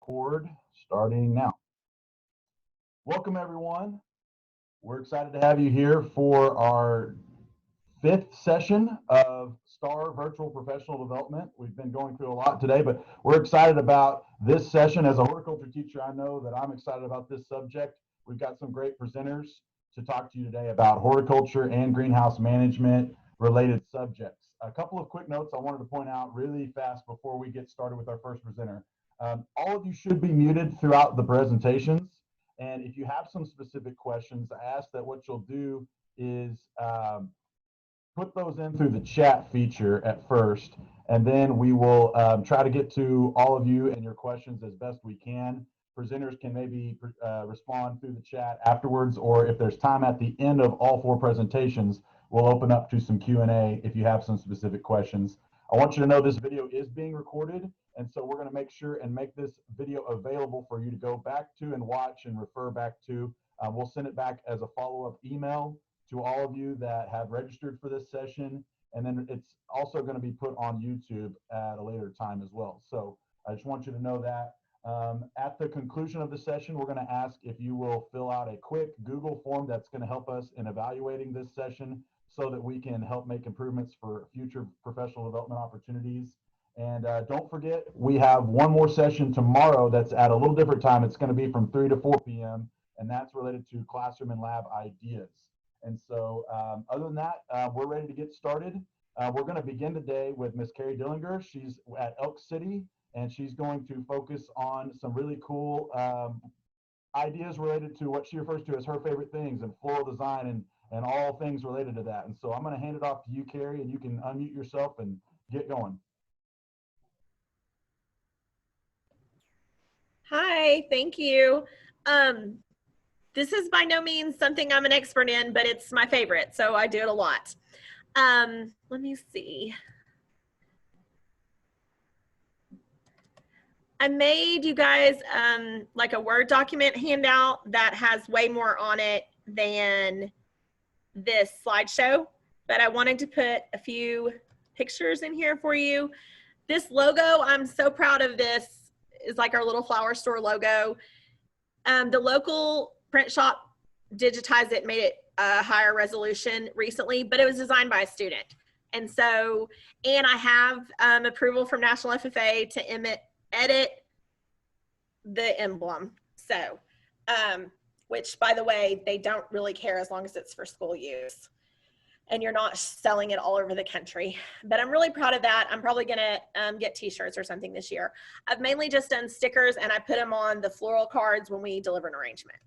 record starting now. Welcome everyone. We're excited to have you here for our fifth session of STAR Virtual Professional Development. We've been going through a lot today, but we're excited about this session. As a horticulture teacher, I know that I'm excited about this subject. We've got some great presenters to talk to you today about horticulture and greenhouse management related subjects. A couple of quick notes I wanted to point out really fast before we get started with our first presenter. All of you should be muted throughout the presentations. And if you have some specific questions, I ask that what you'll do is put those in through the chat feature at first, and then we will try to get to all of you and your questions as best we can. Presenters can maybe respond through the chat afterwards, or if there's time at the end of all four presentations, we'll open up to some Q&A if you have some specific questions. I want you to know this video is being recorded, and so we're going to make sure and make this video available for you to go back to and watch and refer back to. We'll send it back as a follow-up email to all of you that have registered for this session, and then it's also going to be put on YouTube at a later time as well. So I just want you to know that. At the conclusion of the session, we're going to ask if you will fill out a quick Google form that's going to help us in evaluating this session so that we can help make improvements for future professional development opportunities. And don't forget, we have one more session tomorrow that's at a little different time. It's going to be from 3 to 4 p.m., and that's related to classroom and lab ideas. And so other than that, we're ready to get started. We're going to begin today with Miss Carrie Dillinger. She's at Elk City, and she's going to focus on some really cool ideas related to what she refers to as her favorite things and floral design and all things related to that. And so I'm going to hand it off to you, Carrie, and you can unmute yourself and get going. Hi, thank you. This is by no means something I'm an expert in, but it's my favorite, so I do it a lot. Let me see. I made you guys like a Word document handout that has way more on it than this slideshow, but I wanted to put a few pictures in here for you. This logo, I'm so proud of this. Is like our little flower store logo. The local print shop digitized it, made it a higher resolution recently, but it was designed by a student. And so, and I have approval from National FFA to edit the emblem. So, which by the way, they don't really care as long as it's for school use and you're not selling it all over the country. But I'm really proud of that. I'm probably gonna get t-shirts or something this year. I've mainly just done stickers and I put them on the floral cards when we deliver an arrangement.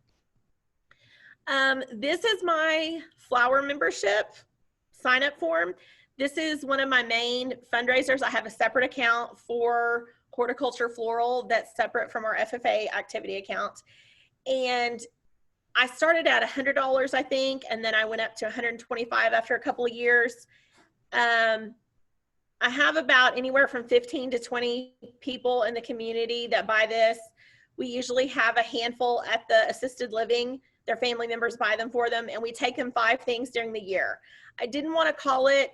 This is my flower membership sign up form. This is one of my main fundraisers. I have a separate account for horticulture floral that's separate from our FFA activity account. And I started at $100, I think, and then I went up to $125 after a couple of years. I have about anywhere from 15 to 20 people in the community that buy this. We usually have a handful at the assisted living. Their family members buy them for them, and we take them 5 things during the year. I didn't want to call it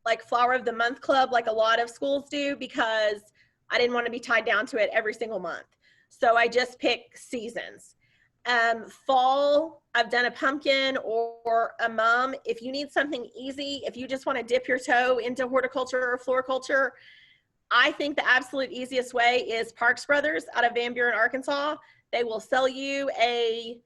like Flower of the Month Club like a lot of schools do because I didn't want to be tied down to it every single month. So I just pick seasons. Fall, I've done a pumpkin or a mum. If you need something easy, if you just want to dip your toe into horticulture or floriculture, I think the absolute easiest way is Parks Brothers out of Van Buren, Arkansas. They will sell you a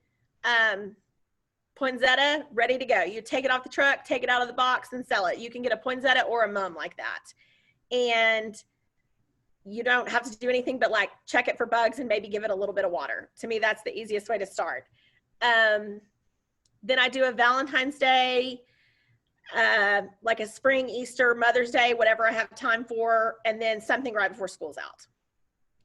poinsettia ready to go. You take it off the truck, take it out of the box and sell it. You can get a poinsettia or a mum like that. And you don't have to do anything but like check it for bugs and maybe give it a little bit of water. To me, that's the easiest way to start. Then I do a Valentine's Day, like a spring, Easter, Mother's Day, whatever I have time for, and then something right before school's out.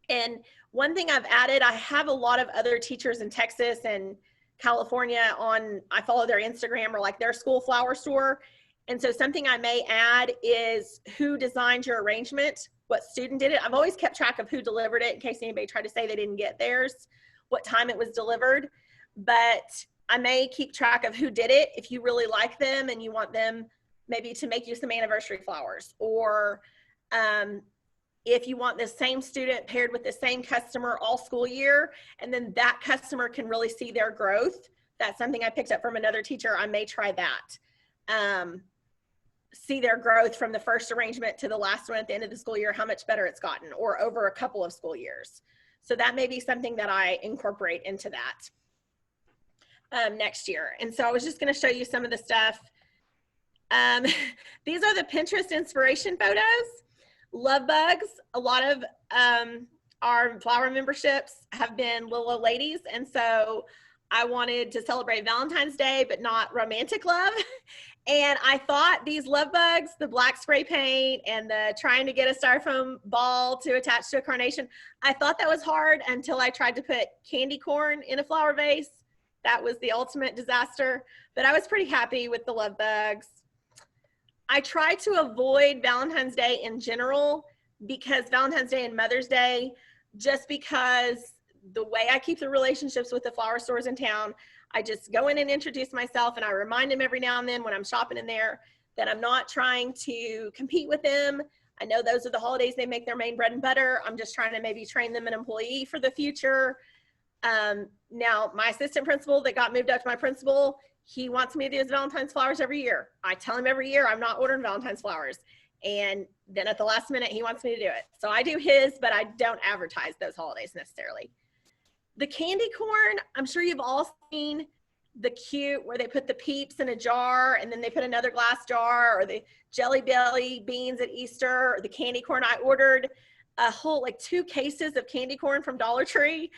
And one thing I've added, I have a lot of other teachers in Texas and California I follow their Instagram or like their school flower store. And so something I may add is who designed your arrangement, what student did it. I've always kept track of who delivered it in case anybody tried to say they didn't get theirs, what time it was delivered. But I may keep track of who did it if you really like them and you want them maybe to make you some anniversary flowers or if you want the same student paired with the same customer all school year, and then that customer can really see their growth. That's something I picked up from another teacher. I may try that. See their growth from the first arrangement to the last one at the end of the school year, how much better it's gotten, or over a couple of school years. So that may be something that I incorporate into that next year. And so I was just going to show you some of the stuff. These are the Pinterest inspiration photos. Love bugs. A lot of our flower memberships have been little old ladies. And so I wanted to celebrate Valentine's Day, but not romantic love. And I thought these love bugs, the black spray paint and the trying to get a styrofoam ball to attach to a carnation, I thought that was hard until I tried to put candy corn in a flower vase. That was the ultimate disaster, but I was pretty happy with the love bugs. I try to avoid Valentine's Day in general, because Valentine's Day and Mother's Day, just because the way I keep the relationships with the flower stores in town, I just go in and introduce myself, and I remind them every now and then when I'm shopping in there that I'm not trying to compete with them. I know those are the holidays they make their main bread and butter. I'm just trying to maybe train them an employee for the future. Now, my assistant principal that got moved up to my principal, he wants me to do his Valentine's flowers every year. I tell him every year I'm not ordering Valentine's flowers. And then at the last minute, he wants me to do it. So I do his, but I don't advertise those holidays necessarily. The candy corn, I'm sure you've all seen the cute where they put the Peeps in a jar and then they put another glass jar, or the Jelly Belly beans at Easter, or the candy corn. I ordered a whole, like 2 cases of candy corn from Dollar Tree,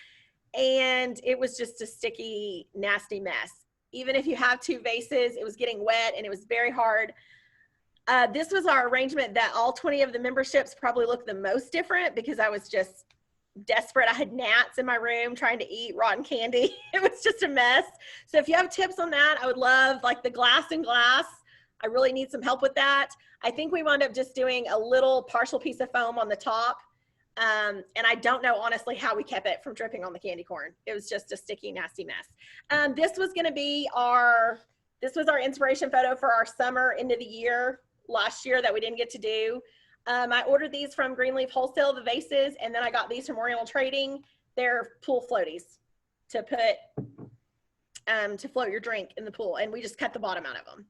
and it was just a sticky, nasty mess. Even if you have 2 vases, it was getting wet and it was very hard. This was our arrangement that all 20 of the memberships probably looked the most different, because I was just desperate. I had gnats in my room trying to eat rotten candy. It was just a mess. So if you have tips on that, I would love, like the glass and glass. I really need some help with that. I think we wound up just doing a little partial piece of foam on the top. And I don't know honestly how we kept it from dripping on the candy corn. It was just a sticky, nasty mess. This was going to be this was our inspiration photo for our summer end of the year last year that we didn't get to do. I ordered these from Greenleaf Wholesale, the vases, and then I got these from Oriental Trading. They're pool floaties to put, to float your drink in the pool, and we just cut the bottom out of them.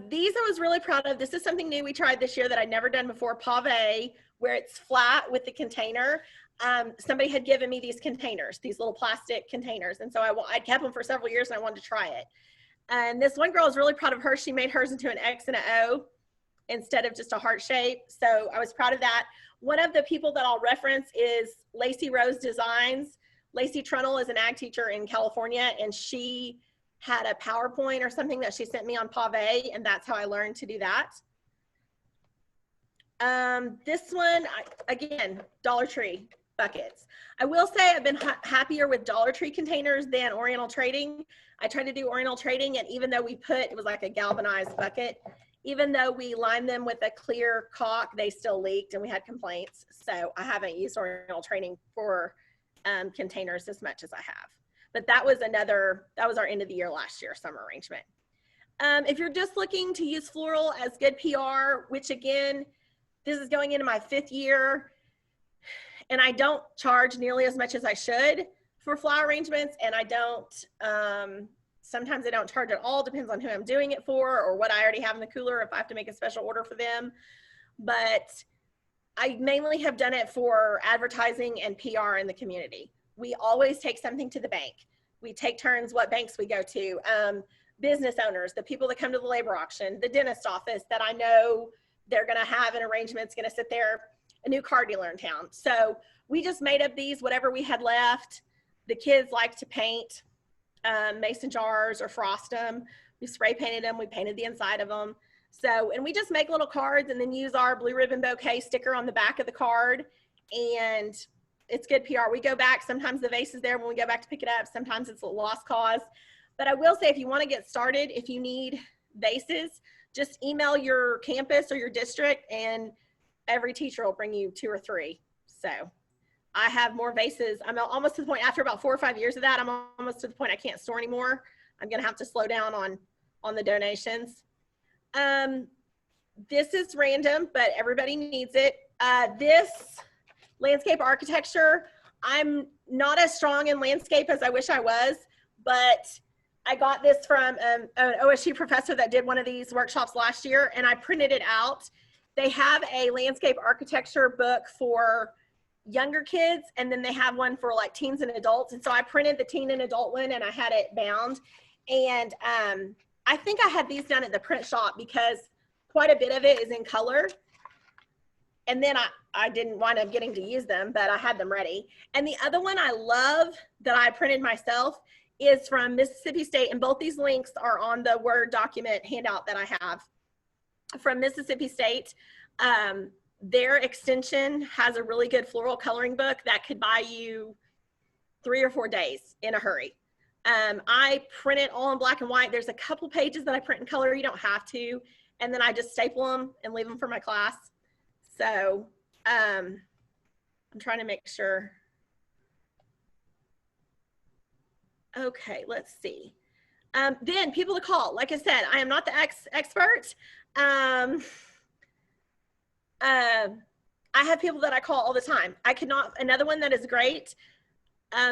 These I was really proud of. This is something new we tried this year that I'd never done before, pave, where it's flat with the container. Somebody had given me these containers, these little plastic containers, and so I'd kept them for several years and I wanted to try it. And this one girl was really proud of hers. She made hers into an X and an O instead of just a heart shape. So I was proud of that. One of the people that I'll reference is Lacey Rose Designs. Lacey Trunnell is an ag teacher in California, and she had a PowerPoint or something that she sent me on pave, and that's how I learned to do that. This one, again, Dollar Tree buckets. I will say I've been happier with Dollar Tree containers than Oriental Trading. I tried to do Oriental Trading, and even though it was like a galvanized bucket, even though we lined them with a clear caulk, they still leaked and we had complaints. So I haven't used Oriental Trading for containers as much as I have. But that was our end of the year last year summer arrangement. If you're just looking to use floral as good PR, which again, this is going into my 5th year, and I don't charge nearly as much as I should for flower arrangements, and I don't, sometimes I don't charge at all, depends on who I'm doing it for or what I already have in the cooler, if I have to make a special order for them. But I mainly have done it for advertising and PR in the community. We always take something to the bank. We take turns what banks we go to. Business owners, the people that come to the labor auction, the dentist office that I know they're gonna have an arrangement, it's gonna sit there, a new car dealer in town. So we just made up these, whatever we had left. The kids like to paint mason jars or frost them. We spray painted them, we painted the inside of them. So, and we just make little cards and then use our blue ribbon bouquet sticker on the back of the card, and it's good PR. We go back, sometimes the vase is there when we go back to pick it up, sometimes it's a lost cause. But I will say, if you want to get started, if you need vases, just email your campus or your district and every teacher will bring you 2 or 3. So I have more vases. I'm almost to the point, after about 4 or 5 years of that, I'm almost to the point I can't store anymore. I'm gonna have to slow down on the donations. This is random, but everybody needs it. This landscape architecture, I'm not as strong in landscape as I wish I was, but I got this from an OSU professor that did one of these workshops last year, and I printed it out. They have a landscape architecture book for younger kids, and then they have one for like teens and adults. And so I printed the teen and adult one, and I had it bound. And I think I had these done at the print shop because quite a bit of it is in color. And then I didn't wind up getting to use them, but I had them ready. And the other one I love that I printed myself is from Mississippi State. And both these links are on the Word document handout that I have from Mississippi State. Their extension has a really good floral coloring book that could buy you 3 or 4 days in a hurry. I print it all in black and white. There's a couple pages that I print in color. You don't have to. And then I just staple them and leave them for my class. So I'm trying to make sure. Okay, let's see. Then people to call. Like I said, I am not the expert. I have people that I call all the time. I could not, another one that is great,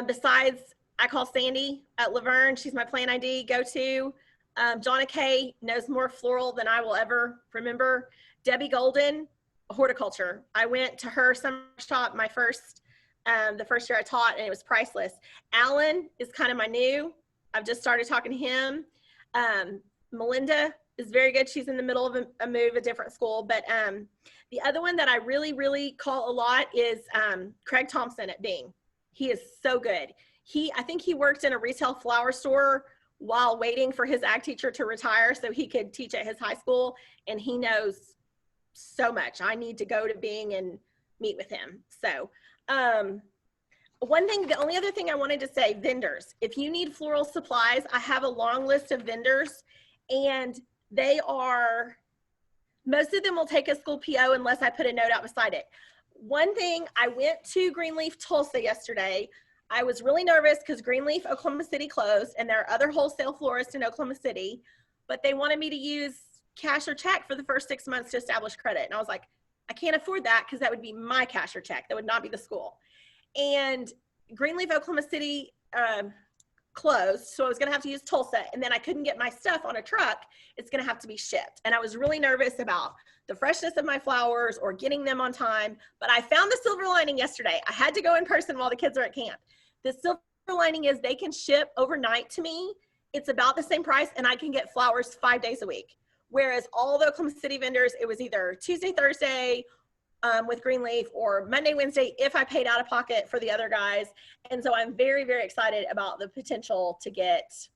besides I call Sandy at Laverne. She's my plant ID go-to. Jonna Kay knows more floral than I will ever remember. Debbie Golden, Horticulture. I went to her summer shop the first year I taught, and it was priceless. Alan is kind of my new. I've just started talking to him. Melinda is very good. She's in the middle of a move, a different school. But the other one that I really, really call a lot is Craig Thompson at Bing. He is so good. I think he worked in a retail flower store while waiting for his ag teacher to retire so he could teach at his high school. And he knows so much. I need to go to Bing and meet with him. So the only other thing I wanted to say, vendors. If you need floral supplies, I have a long list of vendors, and most of them will take a school PO unless I put a note out beside it. One thing, I went to Greenleaf Tulsa yesterday. I was really nervous because Greenleaf Oklahoma City closed, and there are other wholesale florists in Oklahoma City, but they wanted me to use cash or check for the first 6 months to establish credit. And I was like, I can't afford that because that would be my cash or check. That would not be the school. And Greenleaf Oklahoma City closed, so I was going to have to use Tulsa, and then I couldn't get my stuff on a truck. It's going to have to be shipped. And I was really nervous about the freshness of my flowers or getting them on time, but I found the silver lining yesterday. I had to go in person while the kids are at camp. The silver lining is they can ship overnight to me. It's about the same price, and I can get flowers 5 days a week. Whereas all the Oklahoma City vendors, it was either Tuesday, Thursday with Greenleaf, or Monday, Wednesday if I paid out of pocket for the other guys. And so I'm very, very excited about the potential to get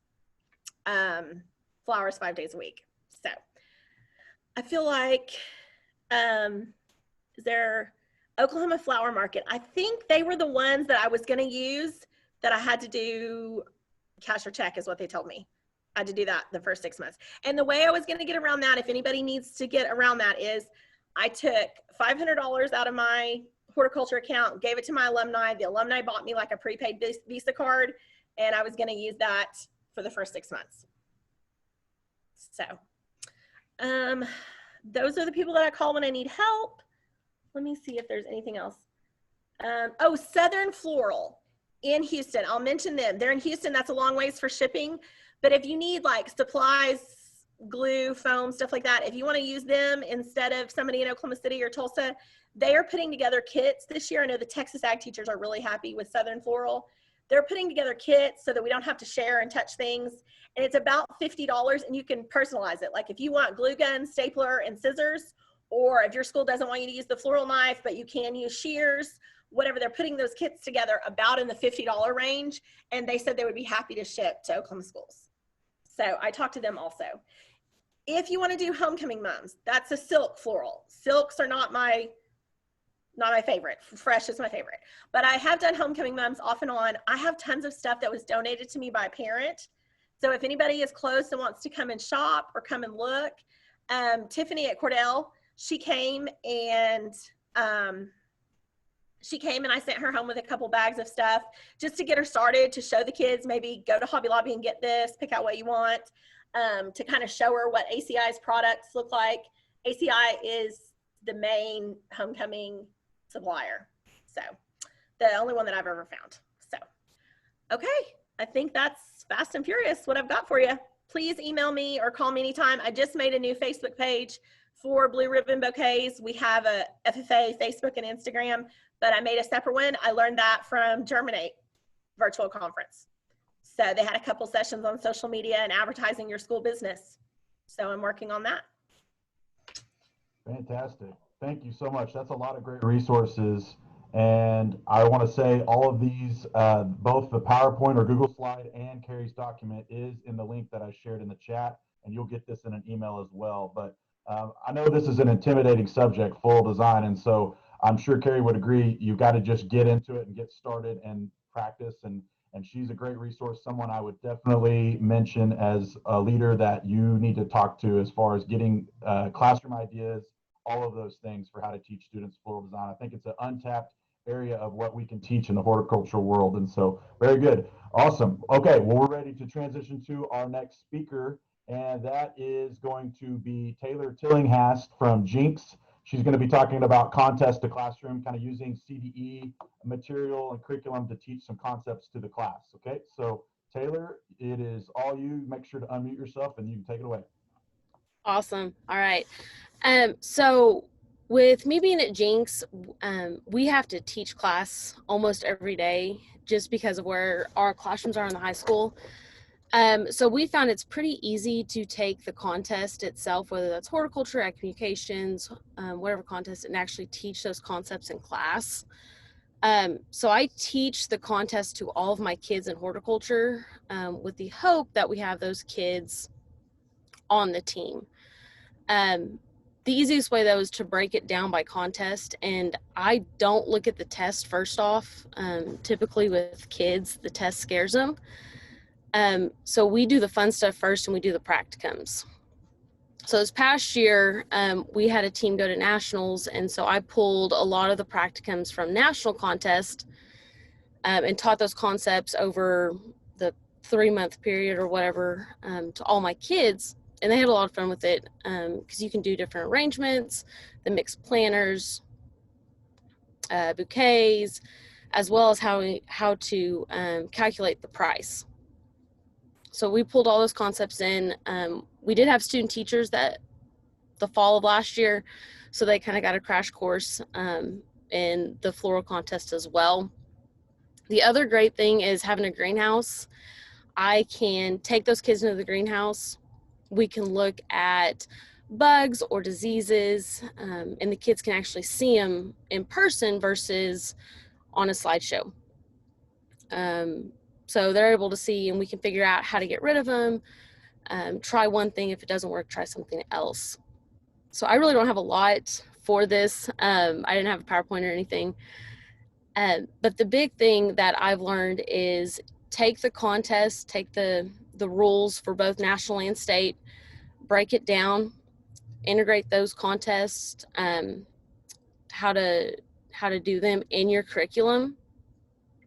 flowers 5 days a week. So I feel like Oklahoma Flower Market, I think they were the ones that I was going to use that I had to do cash or check is what they told me. I had to do that the first 6 months. And the way I was going to get around that, if anybody needs to get around that, is I took $500 out of my horticulture account, gave it to my alumni. The alumni bought me like a prepaid Visa card, and I was going to use that for the first 6 months. So those are the people that I call when I need help. Let me see if there's anything else. Southern Floral in Houston. I'll mention them. They're in Houston. That's a long ways for shipping. But if you need like supplies, glue, foam, stuff like that, if you want to use them instead of somebody in Oklahoma City or Tulsa, they are putting together kits this year. I know the Texas ag teachers are really happy with Southern Floral. They're putting together kits so that we don't have to share and touch things. And it's about $50, and you can personalize it. Like if you want glue gun, stapler, and scissors, or if your school doesn't want you to use the floral knife, but you can use shears, whatever, they're putting those kits together about in the $50 range. And they said they would be happy to ship to Oklahoma schools. So I talked to them also. If you want to do homecoming mums, that's a silk floral. Silks are not my favorite. Fresh is my favorite. But I have done homecoming mums off and on. I have tons of stuff that was donated to me by a parent. So if anybody is close and wants to come and shop or come and look, Tiffany at Cordell, she came and I sent her home with a couple bags of stuff just to get her started, to show the kids, maybe go to Hobby Lobby and get this, pick out what you want, to kind of show her what ACI's products look like. ACI is the main homecoming supplier. So the only one that I've ever found. So, okay. I think that's fast and furious what I've got for you. Please email me or call me anytime. I just made a new Facebook page for Blue Ribbon Bouquets. We have a FFA Facebook and Instagram, but I made a separate one. I learned that from Germinate virtual conference. So they had a couple sessions on social media and advertising your school business. So I'm working on that. Fantastic. Thank you so much. That's a lot of great resources. And I want to say all of these, both the PowerPoint or Google slide and Carrie's document is in the link that I shared in the chat, and you'll get this in an email as well. But I know this is an intimidating subject, full design, and so I'm sure Carrie would agree, you've got to just get into it and get started and practice. And she's a great resource, someone I would definitely mention as a leader that you need to talk to as far as getting classroom ideas, all of those things for how to teach students floral design. I think it's an untapped area of what we can teach in the horticultural world. And so very good. Awesome. Okay, well, we're ready to transition to our next speaker, and that is going to be Taylor Tillinghast from Jinx. She's going to be talking about contest to classroom, kind of using CDE material and curriculum to teach some concepts to the class. Okay, so Taylor, it is all you. Make sure to unmute yourself and you can take it away. Awesome. All right. So with me being at Jinx, we have to teach class almost every day just because of where our classrooms are in the high school. So we found it's pretty easy to take the contest itself, whether that's horticulture, ag communications, whatever contest, and actually teach those concepts in class. So I teach the contest to all of my kids in horticulture with the hope that we have those kids on the team. The easiest way though is to break it down by contest, and I don't look at the test first off. Typically with kids, the test scares them. So we do the fun stuff first and we do the practicums. So this past year, we had a team go to nationals, and so I pulled a lot of the practicums from national contest and taught those concepts over the 3-month period or whatever to all my kids. And they had a lot of fun with it because you can do different arrangements, the mixed planters, bouquets, as well as how to calculate the price. So we pulled all those concepts in. We did have student teachers that the fall of last year, so they kind of got a crash course in the floral contest as well. The other great thing is having a greenhouse. I can take those kids into the greenhouse. We can look at bugs or diseases, and the kids can actually see them in person versus on a slideshow. So they're able to see, and we can figure out how to get rid of them. Try one thing. If it doesn't work, try something else. So I really don't have a lot for this. I didn't have a PowerPoint or anything. But the big thing that I've learned is take the contest, take the rules for both national and state, break it down, integrate those contests, how to do them in your curriculum,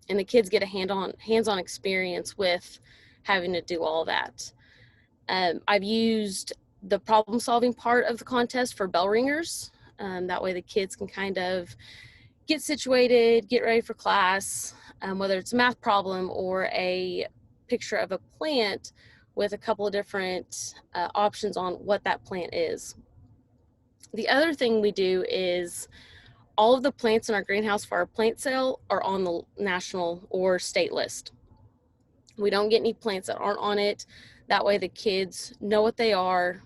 and the kids get a hands-on experience with having to do all that. I've used the problem-solving part of the contest for bell ringers. That way the kids can kind of get situated, get ready for class, whether it's a math problem or a picture of a plant with a couple of different options on what that plant is. The other thing we do is all of the plants in our greenhouse for our plant sale are on the national or state list. We don't get any plants that aren't on it. That way the kids know what they are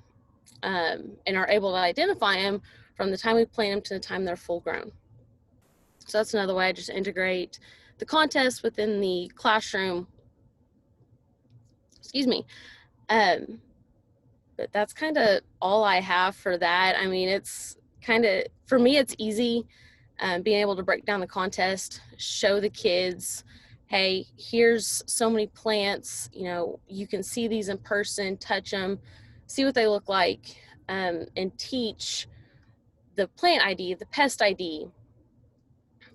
and are able to identify them from the time we plant them to the time they're full grown. So that's another way I just integrate the contest within the classroom. Excuse me. But that's kind of all I have for that. I mean, it's kind of, for me, it's easy being able to break down the contest, show the kids, hey, here's so many plants, you know, you can see these in person, touch them, see what they look like, and teach the plant ID, the pest ID,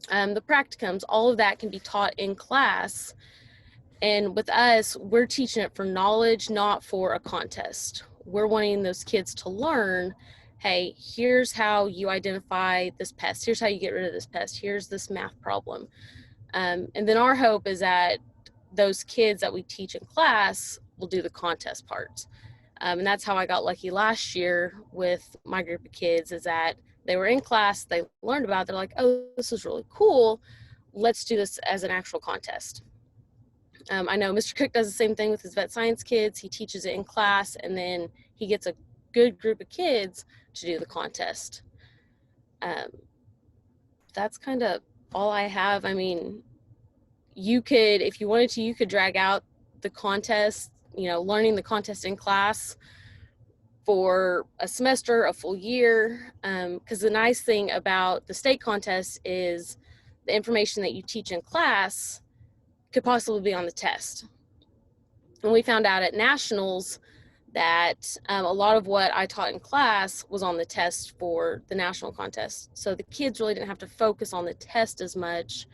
the practicums, all of that can be taught in class. And with us, we're teaching it for knowledge, not for a contest. We're wanting those kids to learn hey, here's how you identify this pest. Here's how you get rid of this pest. Here's this math problem. And then our hope is that those kids that we teach in class will do the contest parts. And that's how I got lucky last year with my group of kids, is that they were in class, they learned about it, they're like, oh, this is really cool. Let's do this as an actual contest. I know Mr. Cook does the same thing with his vet science kids. He teaches it in class, and then he gets a good group of kids to do the contest. Um, that's kind of all I have. I mean, you could, if you wanted to, you could drag out the contest, learning the contest in class for a semester, a full year. Because the nice thing about the state contest is the information that you teach in class could possibly be on the test. And we found out at nationals that a lot of what I taught in class was on the test for the national contest. So the kids really didn't have to focus on the test as much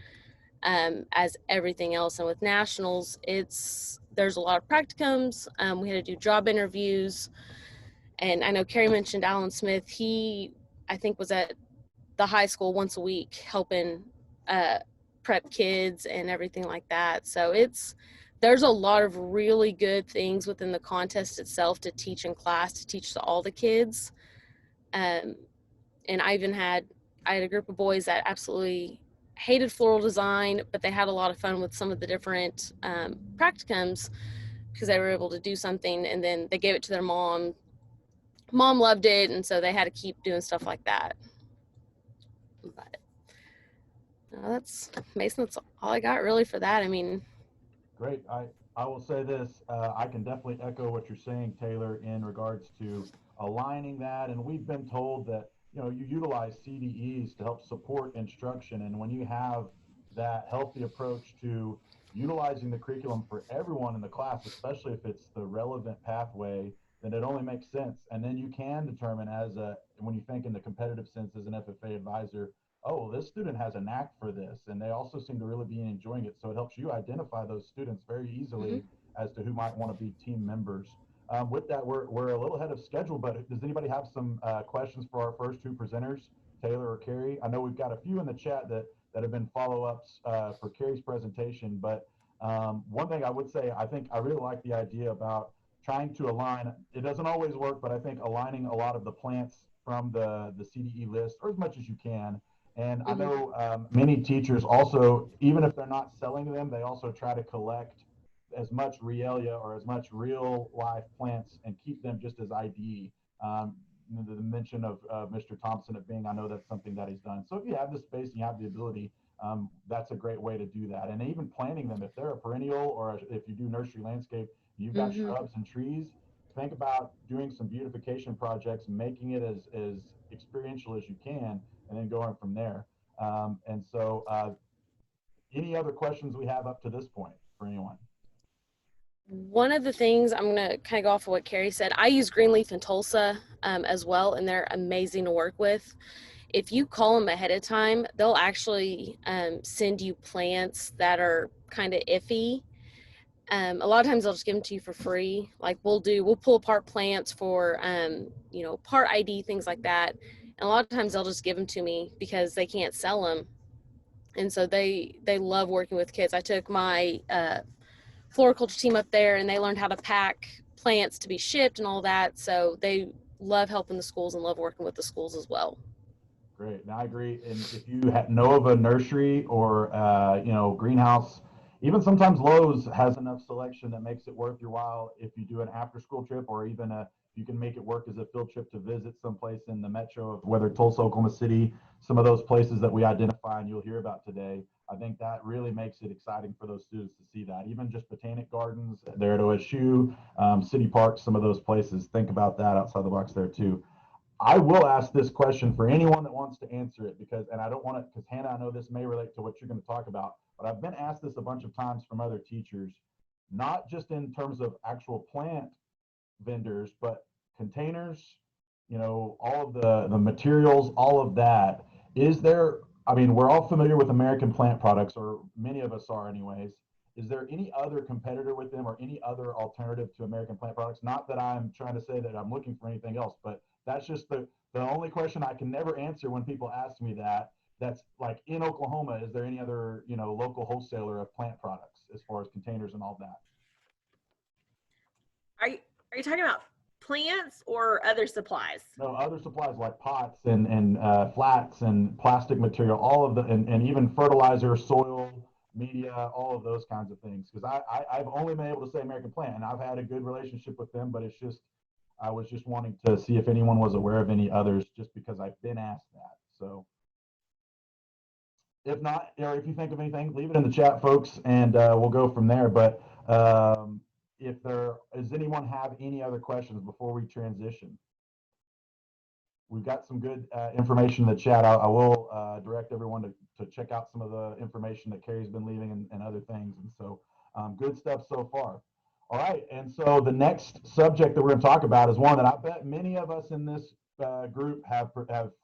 as everything else. And with nationals, there's a lot of practicums. We had to do job interviews. And I know Carrie mentioned Alan Smith. I think, was at the high school once a week helping prep kids and everything like that. So there's a lot of really good things within the contest itself to teach in class, to teach to all the kids. And I had a group of boys that absolutely hated floral design, but they had a lot of fun with some of the different practicums because they were able to do something, and then they gave it to their mom. Mom loved it, and so they had to keep doing stuff like that. But that's all I got really for that. I mean, Great. I will say this. I can definitely echo what you're saying, Taylor, in regards to aligning that. And we've been told that, you utilize CDEs to help support instruction. And when you have that healthy approach to utilizing the curriculum for everyone in the class, especially if it's the relevant pathway, then it only makes sense. And then you can determine when you think in the competitive sense as an FFA advisor, oh, well, this student has a knack for this, and they also seem to really be enjoying it. So it helps you identify those students very easily as to who might want to be team members. With that, we're a little ahead of schedule, but does anybody have some questions for our first two presenters, Taylor or Carrie? I know we've got a few in the chat that have been follow-ups for Carrie's presentation, but one thing I would say, I think I really like the idea about trying to align. It doesn't always work, but I think aligning a lot of the plants from the CDE list, or as much as you can. And I know many teachers also, even if they're not selling them, they also try to collect as much realia or as much real life plants and keep them just as ID. The mention of Mr. Thompson at Bing, I know that's something that he's done. So if you have the space and you have the ability, that's a great way to do that. And even planting them, if they're a perennial or if you do nursery landscape, you've got shrubs and trees, think about doing some beautification projects, making it as experiential as you can, and then going from there. And so any other questions we have up to this point for anyone? one of the things, I'm going to kind of go off of what Carrie said. I use Greenleaf and Tulsa as well, and they're amazing to work with. If you call them ahead of time, they'll actually send you plants that are kind of iffy. A lot of times they'll just give them to you for free. Like we'll pull apart plants for, part ID, things like that. And a lot of times they'll just give them to me because they can't sell them. And so they love working with kids. I took my floriculture team up there, and they learned how to pack plants to be shipped and all that. So they love helping the schools and love working with the schools as well. Great. Now I agree. And if you know of a nursery or greenhouse, even sometimes Lowe's has enough selection that makes it worth your while if you do an after-school trip, or even you can make it work as a field trip to visit someplace in the metro of whether Tulsa, Oklahoma City, some of those places that we identify and you'll hear about today. I think that really makes it exciting for those students to see that. Even just botanic gardens there at OSU, city parks, some of those places. Think about that outside the box there too. I will ask this question for anyone that wants to answer it and I don't want to, because Hannah, I know this may relate to what you're going to talk about, but I've been asked this a bunch of times from other teachers, not just in terms of actual plant vendors, but containers, all of the materials, all of that. We're all familiar with American plant products, or many of us are anyways. is there any other competitor with them or any other alternative to American Plant Products? Not that I'm trying to say that I'm looking for anything else, but that's just the only question I can never answer when people ask me that. That's like, in Oklahoma, is there any other, local wholesaler of plant products as far as containers and all that? Are you talking about plants or other supplies? No, other supplies like pots and flats and plastic material, all of the, and even fertilizer, soil, media, all of those kinds of things. Because I've only been able to say American Plant, and I've had a good relationship with them, but it's just, I was just wanting to see if anyone was aware of any others, just because I've been asked that. So if not, or if you think of anything, leave it in the chat, folks, and we'll go from there. But if there does anyone have any other questions before we transition? We've got some good information in the chat. I will direct everyone to check out some of the information that Carrie's been leaving and other things. And so good stuff so far. All right. And so the next subject that we're going to talk about is one that I bet many of us in this group have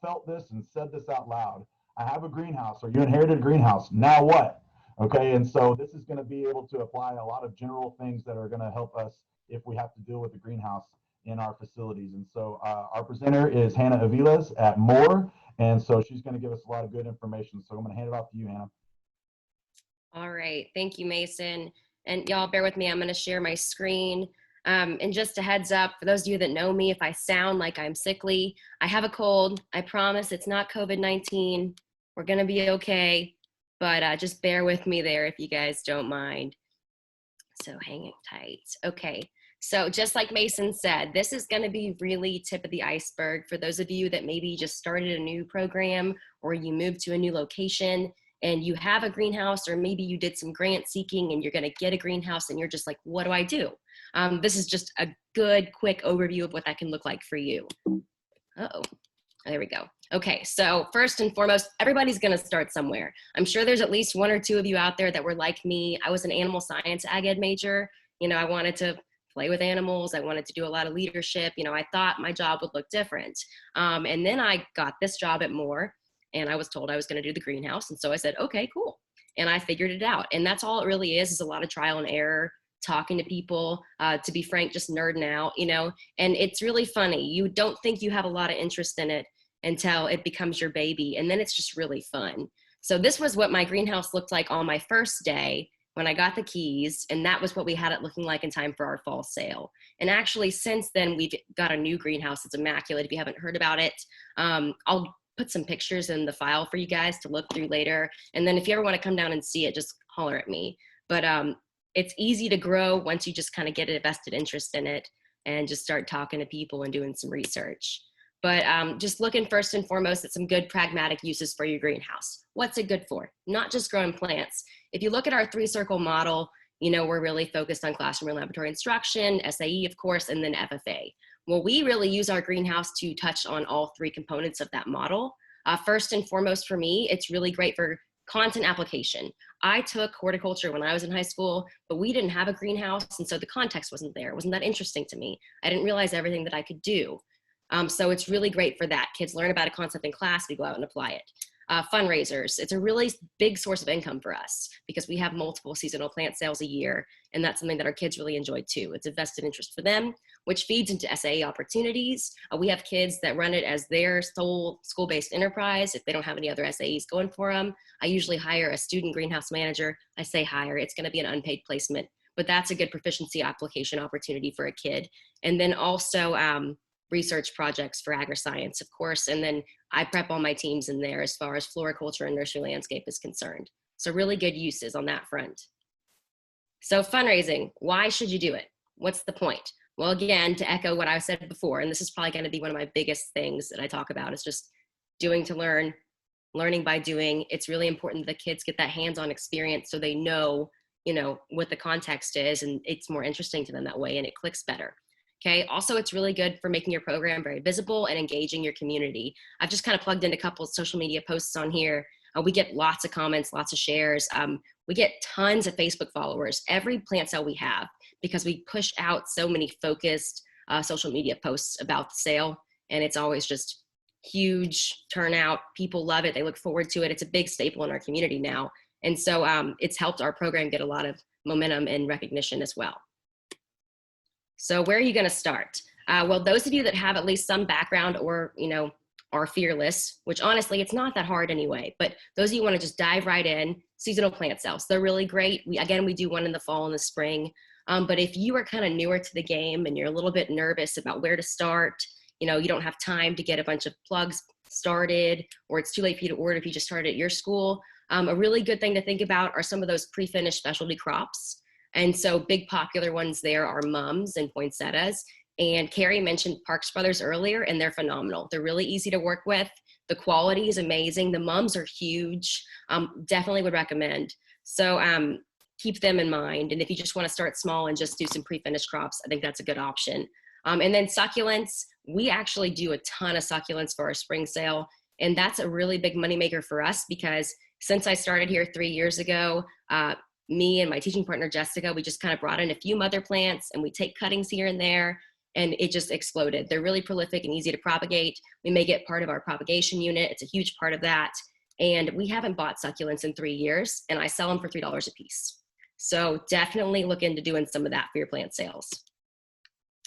felt this and said this out loud. I have a greenhouse, or you inherited a greenhouse. Now what? Okay. And so this is going to be able to apply a lot of general things that are going to help us if we have to deal with the greenhouse in our facilities. And so our presenter is Hannah Aviles at Moore. And so she's going to give us a lot of good information. So I'm going to hand it off to you, Hannah. All right. Thank you, Mason. And y'all bear with me. I'm going to share my screen. And just a heads up, for those of you that know me, if I sound like I'm sickly, I have a cold. I promise it's not COVID-19. We're going to be okay. But just bear with me there if you guys don't mind. So hang tight. Okay. So just like Mason said, this is going to be really tip of the iceberg for those of you that maybe just started a new program, or you moved to a new location and you have a greenhouse, or maybe you did some grant seeking and you're going to get a greenhouse and you're just like, what do I do? This is just a good quick overview of what that can look like for you. Uh-oh. There we go. Okay, so first and foremost, everybody's going to start somewhere. I'm sure there's at least one or two of you out there that were like me. I was an animal science ag ed major. I wanted to play with animals. I wanted to do a lot of leadership. I thought my job would look different. And then I got this job at Moore, and I was told I was going to do the greenhouse. And so I said, okay, cool. And I figured it out. And that's all it really is a lot of trial and error, talking to people, to be frank, just nerding out, and it's really funny. You don't think you have a lot of interest in it until it becomes your baby. And then it's just really fun. So this was what my greenhouse looked like on my first day when I got the keys, and that was what we had it looking like in time for our fall sale. And actually since then, we've got a new greenhouse. It's immaculate. If you haven't heard about it, I'll put some pictures in the file for you guys to look through later. And then if you ever want to come down and see it, just holler at me. But it's easy to grow once you just kind of get a vested interest in it and just start talking to people and doing some research. But just looking first and foremost at some good pragmatic uses for your greenhouse. What's it good for? Not just growing plants. If you look at our 3-circle model, we're really focused on classroom and laboratory instruction, SAE, of course, and then FFA. Well, we really use our greenhouse to touch on all 3 components of that model. First and foremost for me, it's really great for content application. I took horticulture when I was in high school, but we didn't have a greenhouse, and so the context wasn't there. It wasn't that interesting to me. I didn't realize everything that I could do. So it's really great for that. Kids learn about a concept in class, we go out and apply it. Fundraisers, it's a really big source of income for us because we have multiple seasonal plant sales a year, and that's something that our kids really enjoy too. It's a vested interest for them, which feeds into SAE opportunities. We have kids that run it as their sole school-based enterprise if they don't have any other SAEs going for them. I usually hire a student greenhouse manager. I say hire, it's gonna be an unpaid placement, but that's a good proficiency application opportunity for a kid. And then also, research projects for agri-science, of course, and then I prep all my teams in there as far as floriculture and nursery landscape is concerned. So really good uses on that front. So fundraising, why should you do it? What's the point? Well, again, to echo what I said before, and this is probably going to be one of my biggest things that I talk about, is just doing to learn, learning by doing. It's really important that kids get that hands-on experience so they know, what the context is, and it's more interesting to them that way, and it clicks better. Okay. Also, it's really good for making your program very visible and engaging your community. I've just kind of plugged in a couple of social media posts on here. We get lots of comments, lots of shares. We get tons of Facebook followers every plant sale we have because we push out so many focused social media posts about the sale. And it's always just huge turnout. People love it. They look forward to it. It's a big staple in our community now. And so it's helped our program get a lot of momentum and recognition as well. So where are you going to start? Well, those of you that have at least some background or, are fearless, which honestly, it's not that hard anyway, but those of you want to just dive right in, seasonal plant sales, they're really great. We do one in the fall and the spring. But if you are kind of newer to the game and you're a little bit nervous about where to start, you don't have time to get a bunch of plugs started, or it's too late for you to order if you just started at your school, a really good thing to think about are some of those pre-finished specialty crops. And so big popular ones there are mums and poinsettias. And Carrie mentioned Parks Brothers earlier, and they're phenomenal. They're really easy to work with. The quality is amazing. The mums are huge. Definitely would recommend. So keep them in mind. And if you just want to start small and just do some pre-finished crops, I think that's a good option. And then succulents, we actually do a ton of succulents for our spring sale. And that's a really big moneymaker for us because since I started here 3 years ago, me and my teaching partner, Jessica, we just kind of brought in a few mother plants and we take cuttings here and there. And it just exploded. They're really prolific and easy to propagate. We make it part of our propagation unit. It's a huge part of that. And we haven't bought succulents in 3 years, and I sell them for $3 a piece. So definitely look into doing some of that for your plant sales.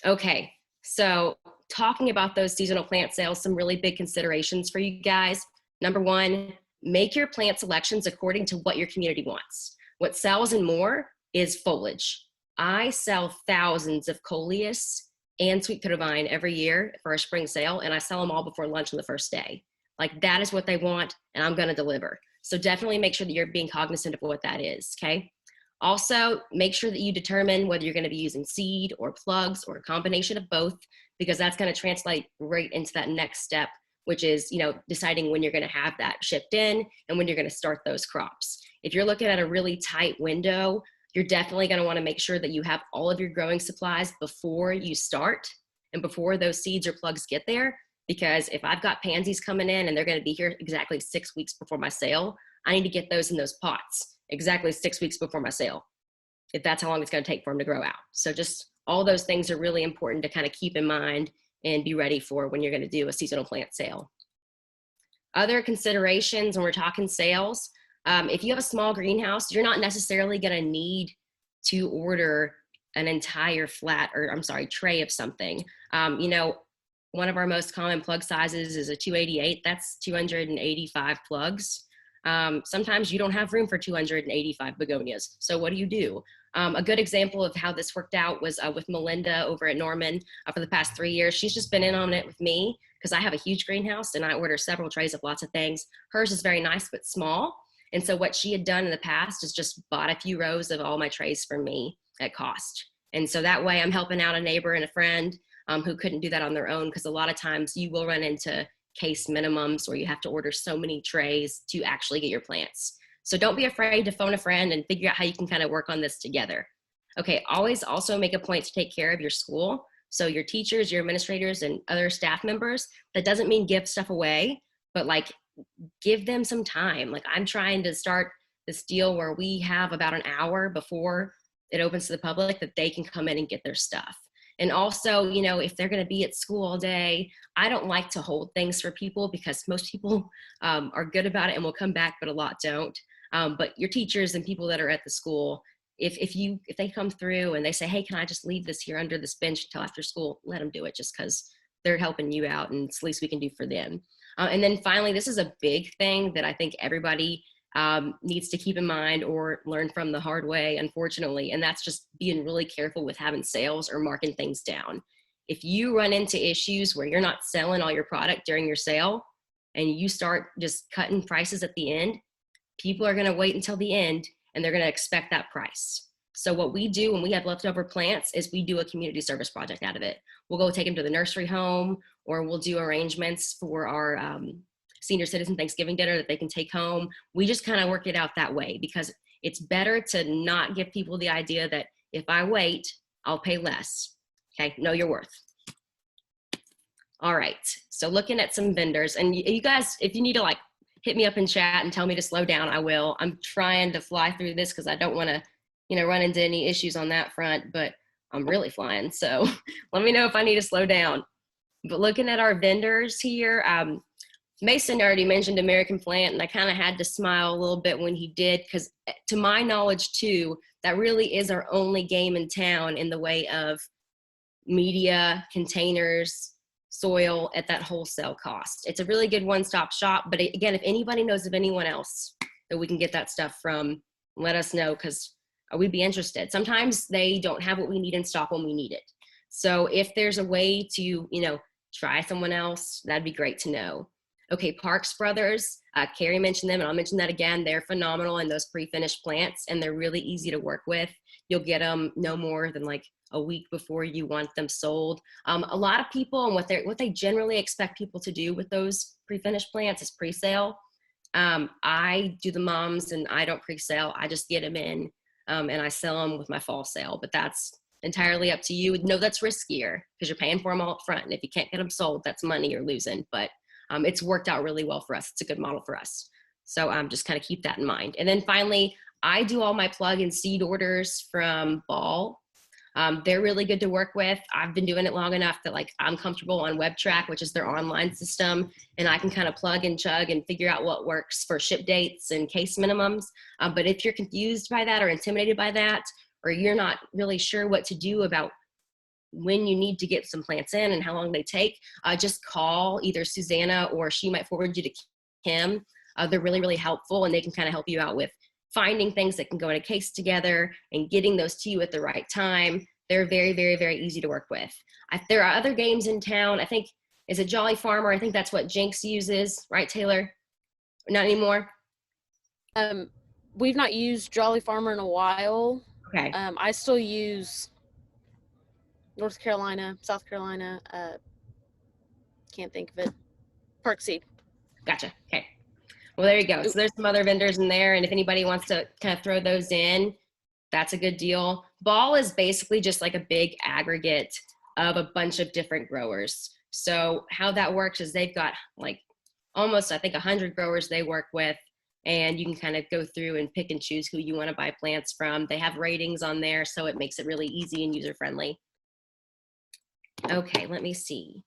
Okay, so talking about those seasonal plant sales, some really big considerations for you guys. Number one, make your plant selections according to what your community wants. What sells and more is foliage. I sell thousands of coleus and sweet potato vine every year for our spring sale, and I sell them all before lunch on the first day. Like that is what they want, and I'm gonna deliver. So definitely make sure that you're being cognizant of what that is, okay? Also, make sure that you determine whether you're gonna be using seed or plugs or a combination of both, because that's gonna translate right into that next step, which is, deciding when you're gonna have that shipped in and when you're gonna start those crops. If you're looking at a really tight window, you're definitely going to want to make sure that you have all of your growing supplies before you start and before those seeds or plugs get there. Because if I've got pansies coming in and they're going to be here exactly 6 weeks before my sale, I need to get those in those pots exactly 6 weeks before my sale, if that's how long it's going to take for them to grow out. So just all those things are really important to kind of keep in mind and be ready for when you're going to do a seasonal plant sale. Other considerations when we're talking sales, if you have a small greenhouse, you're not necessarily going to need to order an entire tray of something. One of our most common plug sizes is a 288. That's 285 plugs. Sometimes you don't have room for 285 begonias. So what do? A good example of how this worked out was with Melinda over at Norman for the past 3 years. She's just been in on it with me because I have a huge greenhouse and I order several trays of lots of things. Hers is very nice but small. And so what she had done in the past is just bought a few rows of all my trays for me at cost. And so that way I'm helping out a neighbor and a friend who couldn't do that on their own, because a lot of times you will run into case minimums where you have to order so many trays to actually get your plants. So don't be afraid to phone a friend and figure out how you can kind of work on this together. Okay, always also make a point to take care of your school. So your teachers, your administrators, and other staff members. That doesn't mean give stuff away, but give them some time. I'm trying to start this deal where we have about an hour before it opens to the public that they can come in and get their stuff. And also, if they're going to be at school all day, I don't like to hold things for people because most people are good about it and will come back, but a lot don't. But your teachers and people that are at the school, if they come through and they say, hey, can I just leave this here under this bench until after school, let them do it just because they're helping you out and it's the least we can do for them. And then finally, this is a big thing that I think everybody needs to keep in mind or learn from the hard way, unfortunately, and that's just being really careful with having sales or marking things down. If you run into issues where you're not selling all your product during your sale and you start just cutting prices at the end, people are going to wait until the end and they're going to expect that price. So what we do when we have leftover plants is we do a community service project out of it. We'll go take them to the nursery home, or we'll do arrangements for our senior citizen Thanksgiving dinner that they can take home. We just kind of work it out that way because it's better to not give people the idea that if I wait, I'll pay less. Okay, know your worth. All right, so looking at some vendors, and you guys, if you need to hit me up in chat and tell me to slow down, I will. I'm trying to fly through this because I don't want to run into any issues on that front, but I'm really flying. So let me know if I need to slow down. But looking at our vendors here, Mason already mentioned American Plant, and I kind of had to smile a little bit when he did, because to my knowledge too, that really is our only game in town in the way of media, containers, soil at that wholesale cost. It's a really good one-stop shop, but again, if anybody knows of anyone else that we can get that stuff from, let us know, because we'd be interested. Sometimes they don't have what we need in stock when we need it. So if there's a way to, you know, try someone else, that'd be great to know. Okay, Parks Brothers, Carrie mentioned them, and I'll mention that again. They're phenomenal in those pre-finished plants, and they're really easy to work with. You'll get them no more than like a week before you want them sold. A lot of people, and what they generally expect people to do with those pre-finished plants is pre-sale. I do the mums, and I don't pre-sale. I just get them in, and I sell them with my fall sale. But that's entirely up to you. No, that's riskier because you're paying for them all up front, and if you can't get them sold, that's money you're losing. But it's worked out really well for us. It's a good model for us. So just kind of keep that in mind. And then finally, I do all my plug and seed orders from Ball. They're really good to work with. I've been doing it long enough that like I'm comfortable on WebTrack, which is their online system, and I can kind of plug and chug and figure out what works for ship dates and case minimums. But if you're confused by that or intimidated by that, or you're not really sure what to do about when you need to get some plants in and how long they take, just call either Susanna, or she might forward you to Kim. They're really, really helpful, and they can kind of help you out with finding things that can go in a case together and getting those to you at the right time. They're very, very, very easy to work with. There are other games in town. I think, is it Jolly Farmer? I think that's what Jinx uses, right, Taylor? Not anymore? We've not used Jolly Farmer in a while. Okay. I still use North Carolina, South Carolina, can't think of it. Park Seed. Gotcha. Okay. Well, there you go. So there's some other vendors in there, and if anybody wants to kind of throw those in, that's a good deal. Ball is basically just like a big aggregate of a bunch of different growers. So how that works is they've got like almost, I think, 100 growers they work with, and you can kind of go through and pick and choose who you want to buy plants from. They have ratings on there, so it makes it really easy and user-friendly. Okay, let me see.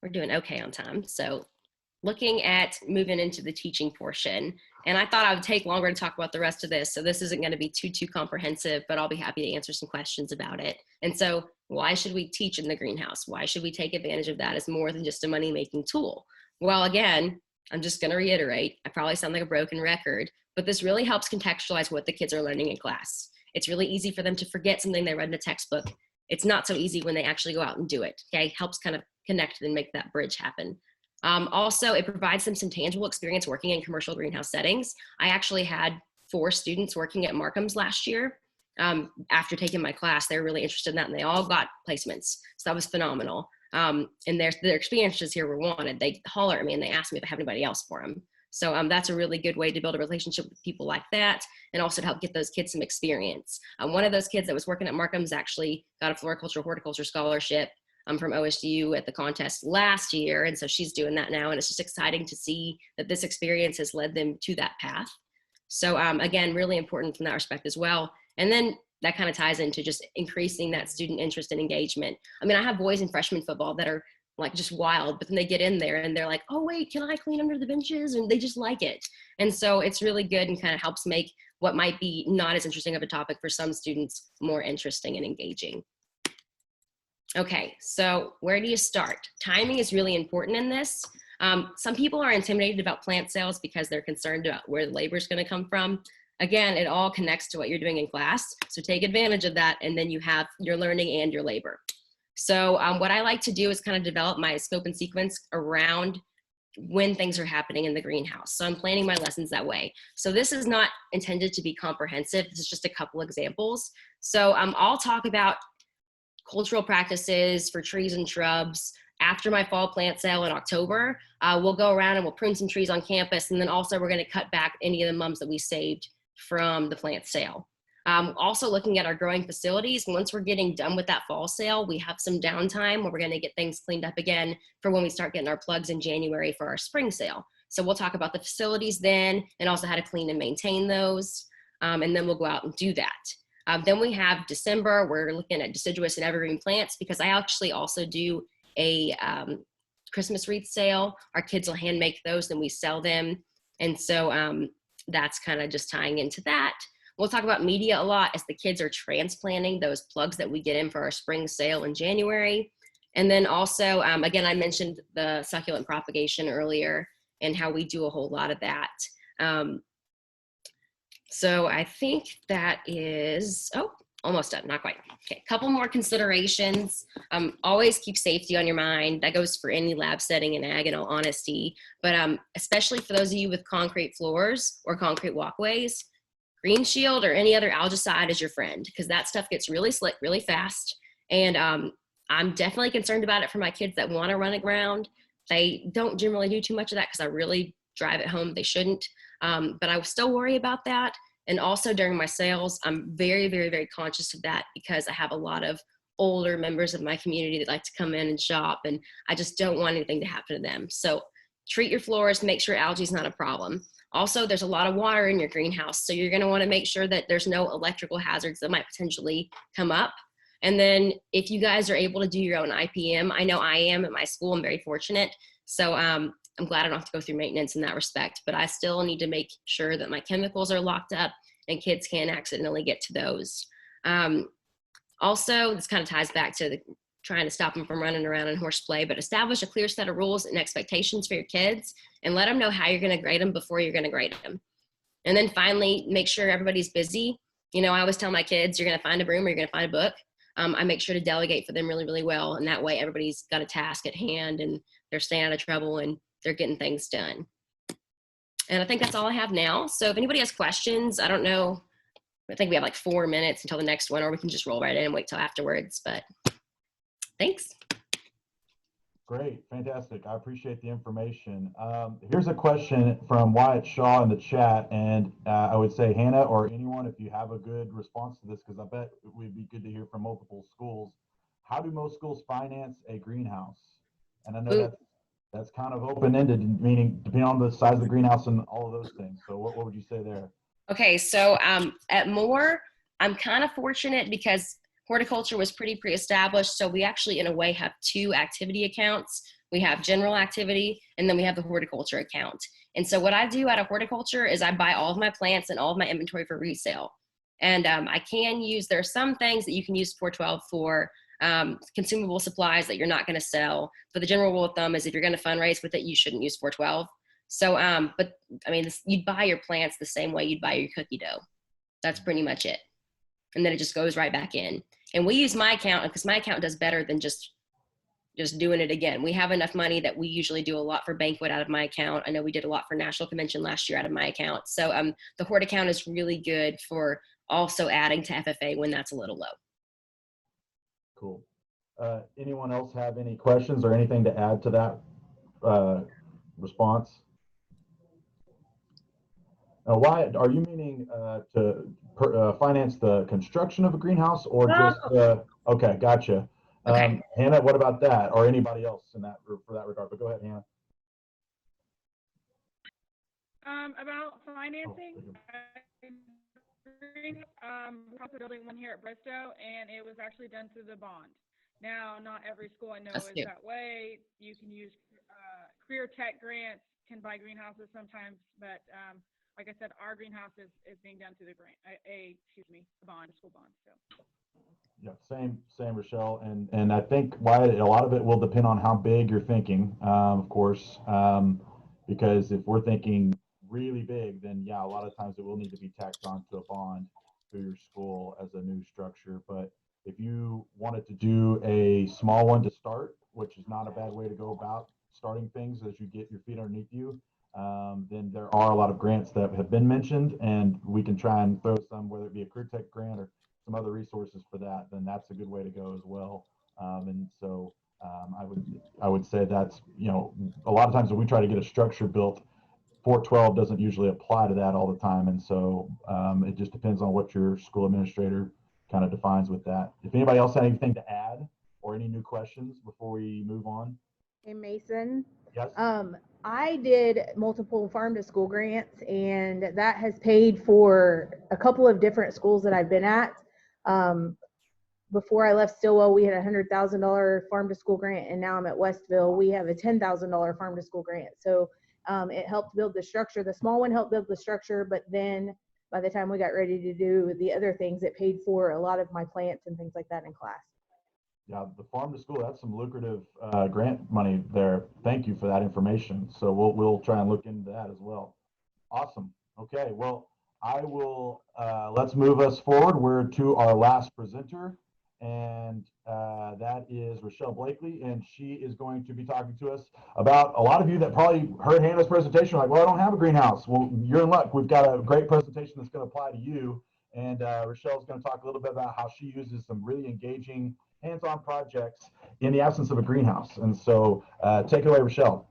We're doing okay on time. So looking at moving into the teaching portion, and I thought I would take longer to talk about the rest of this, so this isn't going to be too comprehensive, but I'll be happy to answer some questions about it. And so why should we teach in the greenhouse? Why should we take advantage of that as more than just a money-making tool? Well, again, I'm just going to reiterate, I probably sound like a broken record, but this really helps contextualize what the kids are learning in class. It's really easy for them to forget something they read in a textbook. It's not so easy when they actually go out and do it, okay? Helps kind of connect and make that bridge happen. Also, it provides them some tangible experience working in commercial greenhouse settings. I actually had 4 students working at Markham's last year. After taking my class, they were really interested in that, and they all got placements. So that was phenomenal. And their experiences here were wanted. They holler at me and they ask me if I have anybody else for them. So that's a really good way to build a relationship with people like that, and also to help get those kids some experience. One of those kids that was working at Markham's actually got a floriculture, horticulture scholarship from OSU at the contest last year. And so she's doing that now. And it's just exciting to see that this experience has led them to that path. So again, really important from that respect as well. And then that kind of ties into just increasing that student interest and engagement. I mean, I have boys in freshman football that are like just wild, but then they get in there and they're like, oh wait, can I clean under the benches? And they just like it. And so it's really good and kind of helps make what might be not as interesting of a topic for some students more interesting and engaging. Okay, so where do you start? Timing is really important in this. Some people are intimidated about plant sales because they're concerned about where the labor is going to come from. Again, it all connects to what you're doing in class. So take advantage of that, and then you have your learning and your labor. So what I like to do is kind of develop my scope and sequence around when things are happening in the greenhouse. So I'm planning my lessons that way. So this is not intended to be comprehensive. This is just a couple examples. So I'll talk about cultural practices for trees and shrubs. After my fall plant sale in October, we'll go around and we'll prune some trees on campus. And then also we're gonna cut back any of the mums that we saved from the plant sale. Also looking at our growing facilities. Once we're getting done with that fall sale, we have some downtime where we're gonna get things cleaned up again for when we start getting our plugs in January for our spring sale. So we'll talk about the facilities then, and also how to clean and maintain those. And then we'll go out and do that. Then we have December. We're looking at deciduous and evergreen plants, because I actually also do a Christmas wreath sale. Our kids will hand make those, then we sell them. And so that's kind of just tying into that. We'll talk about media a lot as the kids are transplanting those plugs that we get in for our spring sale in January. And then also, again, I mentioned the succulent propagation earlier and how we do a whole lot of that. So I think that is, almost done, not quite. Okay, couple more considerations. Always keep safety on your mind. That goes for any lab setting in ag, in all honesty. But especially for those of you with concrete floors or concrete walkways, Green Shield or any other algicide is your friend, because that stuff gets really slick really fast. And I'm definitely concerned about it for my kids that want to run aground. They don't generally do too much of that because I really drive it home they shouldn't. But I still worry about that. And also during my sales, I'm very, very, very conscious of that because I have a lot of older members of my community that like to come in and shop, and I just don't want anything to happen to them. So treat your floors, make sure algae is not a problem. Also, there's a lot of water in your greenhouse, so you're going to want to make sure that there's no electrical hazards that might potentially come up. And then if you guys are able to do your own IPM, I know I am at my school, I'm very fortunate. So I'm glad I don't have to go through maintenance in that respect, but I still need to make sure that my chemicals are locked up and kids can't accidentally get to those. Also, this kind of ties back to trying to stop them from running around in horseplay, but establish a clear set of rules and expectations for your kids and let them know how you're going to grade them before you're going to grade them. And then finally, make sure everybody's busy. You know, I always tell my kids, you're going to find a broom or you're going to find a book. I make sure to delegate for them really, really well. And that way everybody's got a task at hand and they're staying out of trouble and they're getting things done. And I think that's all I have now. So if anybody has questions, I don't know, I think we have like 4 minutes until the next one, or we can just roll right in and wait till afterwards, but thanks. Great, fantastic. I appreciate the information. Here's a question from Wyatt Shaw in the chat, and I would say Hannah or anyone, if you have a good response to this, because I bet it would be good to hear from multiple schools. How do most schools finance a greenhouse? And I know that's kind of open-ended, meaning depending on the size of the greenhouse and all of those things. So what would you say there? Okay, so at Moore, I'm kind of fortunate because horticulture was pretty pre-established. So we actually, in a way, have 2 activity accounts. We have general activity, and then we have the horticulture account. And so what I do out of horticulture is I buy all of my plants and all of my inventory for resale. And I can use, there are some things that you can use 412 for consumable supplies that you're not going to sell. But the general rule of thumb is if you're going to fundraise with it, you shouldn't use 412. So, but I mean, you'd buy your plants the same way you'd buy your cookie dough. That's pretty much it. And then it just goes right back in. And we use my account because my account does better than just doing it again. We have enough money that we usually do a lot for banquet out of my account. I know we did a lot for National Convention last year out of my account. So the Hort account is really good for also adding to FFA when that's a little low. Cool. Anyone else have any questions or anything to add to that response? Why are you meaning to finance the construction of a greenhouse or just? Okay, gotcha. Okay. Hannah, what about that, or anybody else in that for that regard? But go ahead, Hannah. About financing, we're also building one here at Bristow, and it was actually done through the bond. Now, not every school I know is that way. You can use career tech grants, can buy greenhouses sometimes, but like I said, our greenhouse is being done through the grant, a school bond. So. Yeah, same, Rochelle, and I think why a lot of it will depend on how big you're thinking, of course, because if we're thinking really big, then yeah, a lot of times it will need to be tacked onto a bond through your school as a new structure. But if you wanted to do a small one to start, which is not a bad way to go about starting things as you get your feet underneath you, then there are a lot of grants that have been mentioned, and we can try and throw some, whether it be a career tech grant or some other resources for that, then that's a good way to go as well. And so I would say that's, you know, a lot of times when we try to get a structure built, 412 doesn't usually apply to that all the time. And so it just depends on what your school administrator kind of defines with that. If anybody else had anything to add or any new questions before we move on. Hey, Mason. Yes. I did multiple farm to school grants, and that has paid for a couple of different schools that I've been at. before I left Stillwell, we had a $100,000 farm to school grant, and now I'm at Westville. We have a $10,000 farm to school grant. So it helped build the structure. The small one helped build the structure, but then by the time we got ready to do the other things, it paid for a lot of my plants and things like that in class. Yeah, the farm to school, that's some lucrative grant money there. Thank you for that information. So we'll try and look into that as well. Awesome. Okay, well, I will, let's move us forward. We're to our last presenter, and that is Rochelle Blakely, and she is going to be talking to us about a lot of you that probably heard Hannah's presentation, like, well, I don't have a greenhouse. Well, you're in luck. We've got a great presentation that's going to apply to you, and Rochelle's going to talk a little bit about how she uses some really engaging hands-on projects in the absence of a greenhouse. And so take it away, Rochelle.